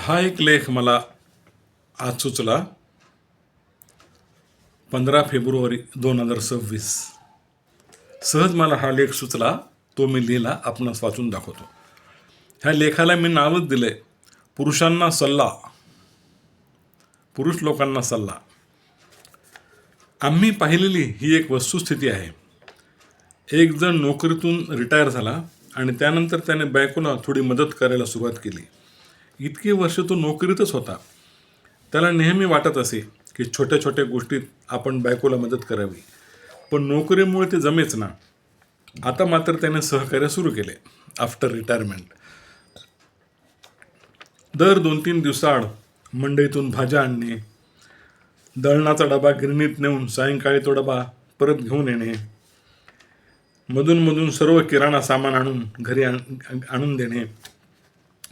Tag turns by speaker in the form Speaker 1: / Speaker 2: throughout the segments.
Speaker 1: हा एक लेख मला आज सुचला 15 फेब्रुवारी 2026. सहज मला हा लेख सुचला, तो मी लिहिला, आपणास वाचून दाखवतो. ह्या लेखाला मी नावच दिले पुरुषांना सल्ला, पुरुष लोकांना सल्ला. आम्ही पाहिलेली ही एक वस्तुस्थिती आहे. एक जण नोकरीतून रिटायर झाला आणि त्यानंतर त्याने बायकोला थोडी मदत करायला सुरुवात केली. इतकी वर्ष तो नोकरीतच होता. त्याला नेहमी वाटत असे की छोट्या छोट्या गोष्टीत आपण बायकोला मदत करावी, पण नोकरीमुळे ते जमेच ना. आता मात्र त्याने सहकार्य सुरू केले. आफ्टर रिटायरमेंट दर 2-3 दिवसाआड मंडईतून भाज्या आणणे, दळणाचा डबा गिरणीत नेऊन सायंकाळी तो डबा परत घेऊन येणे, मधून सर्व किराणा सामान आणून घरी आणून देणे,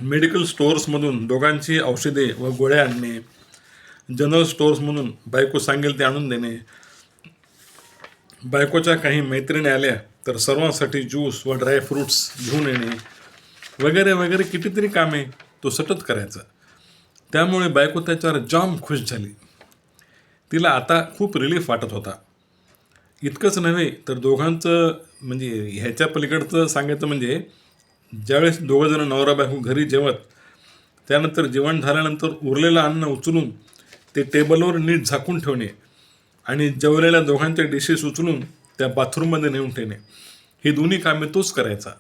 Speaker 1: मेडिकल स्टोअर्समधून दोघांची औषधे व गोळ्या आणणे, जनरल स्टोअर्समधून बायको सांगेल ते आणून देणे, बायकोच्या काही मैत्रिणी आल्या तर सर्वांसाठी ज्यूस व ड्रायफ्रूट्स घेऊन येणे, वगैरे वगैरे कितीतरी कामे तो सतत करायचा. त्यामुळे बायको त्याच्यावर जाम खुश झाली. तिला आता खूप रिलीफ वाटत होता. इतकंच नव्हे तर दोघांचं म्हणजे ह्याच्या पलीकडचं सांगायचं म्हणजे ज्यावेळेस दोघंजणं नवरा बायको घरी जेवत, त्यानंतर जेवण झाल्यानंतर उरलेलं अन्न उचलून ते टेबलवर नीट झाकून ठेवणे आणि जेवलेल्या दोघांच्या डिशेस उचलून त्या बाथरूममध्ये नेऊन ठेवणे, ही दोन्ही कामे तोच करायचा.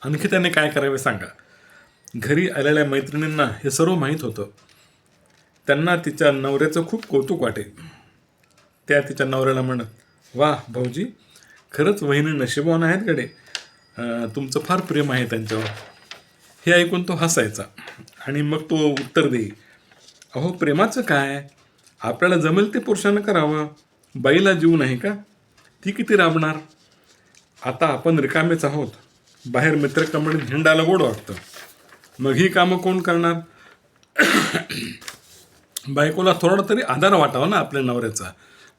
Speaker 1: आणखी त्याने काय करावे सांगा. घरी आलेल्या मैत्रिणींना हे सर्व माहीत होतं. त्यांना तिच्या नवऱ्याचं खूप कौतुक वाटे. त्या तिच्या नवऱ्याला म्हणत, वा भाऊजी, खरंच वहिनी नशिबवान आहेत गडे, तुमचं फार प्रेम आहे त्यांच्यावर. हे ऐकून तो हसायचा आणि मग तो उत्तर देई, अहो प्रेमाचं काय, आपल्याला जमेल ते पुरुषानं करावं, बाईला जीव नाही का, ती किती राबणार. आता आपण रिकामेच आहोत, बाहेर मित्रकंपनीत हिंडायला गोड वाटतं, मग ही कामं कोण करणार. बायकोला थोडा तरी आधार वाटावा ना आपल्या नवऱ्याचा,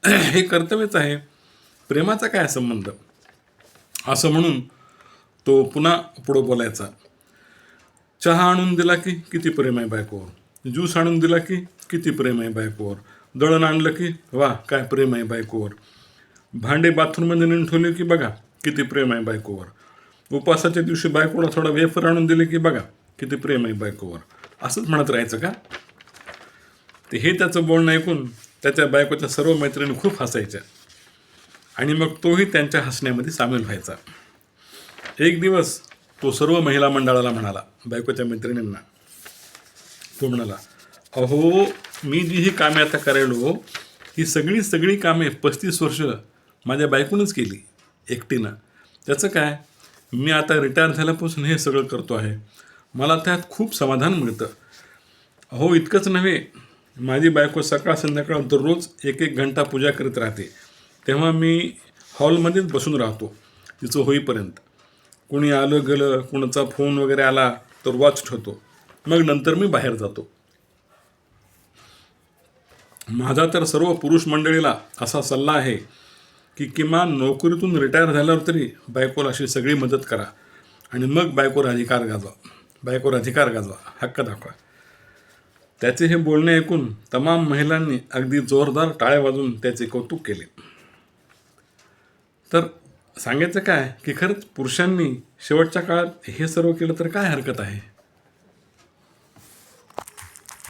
Speaker 1: हे कर्तव्यच आहे. प्रेमाचा काय संबंध. असं म्हणून तो पुन्हा पुढं बोलायचा. चहा आणून दिला की किती प्रेम आहे बायकोवर, ज्यूस आणून दिला की किती प्रेम आहे बायकोवर, दळण आणलं की वा काय प्रेम आहे बायकोवर, भांडे बाथरूममध्ये नेऊन ठेवले की बघा किती प्रेम आहे बायकोवर, उपवासाच्या दिवशी बायकोला थोडा वेफर आणून दिले की बघा किती प्रेम आहे बायकोवर. असंच म्हणत राहायचं का. ते हे त्याचं बोलणं ऐकून त्याच्या बायकोच्या सर्व मैत्रिणी खूप हसायच्या आणि मग तोही त्यांच्या हसण्यामध्ये सामील व्हायचा. एक दिवस तो सर्व महिला मंडळाला म्हणाला, बायकोच्या मैत्रिणींना तो म्हणाला, अहो मी जी ही कामे आता करायलो, ही सगळी कामे 35 वर्ष माझ्या बायकोनंच केली एकटीनं. त्याचं काय, मी आता रिटायर झाल्यापासून हे सगळं करतो आहे, मला त्यात खूप समाधान मिळतं. अहो इतकंच नव्हे, माझी बायको सकाळ संध्याकाळ दररोज 1-1 घंटा पूजा करत राहते, तेव्हा मी हॉलमध्येच बसून राहतो तिचं होईपर्यंत. कोणी आलं गेलं, कुणाचा फोन वगैरे आला तर वॉच ठेवतो, मग नंतर मी बाहेर जातो. माझा तर सर्व पुरुष मंडळीला असा सल्ला आहे की किमान नोकरीतून रिटायर झाल्यावर तरी बायकोला अशी सगळी मदत करा आणि मग बायकोवर अधिकार गाजवा, हक्क दाखवा. त्याचे हे बोलणे ऐकून तमाम महिलांनी अगदी जोरदार टाळ्या वाजवून त्याचे कौतुक केले. तर सांगायचं काय की खरंच पुरुषांनी शेवटच्या काळात हे सर्व केलं तर काय हरकत आहे.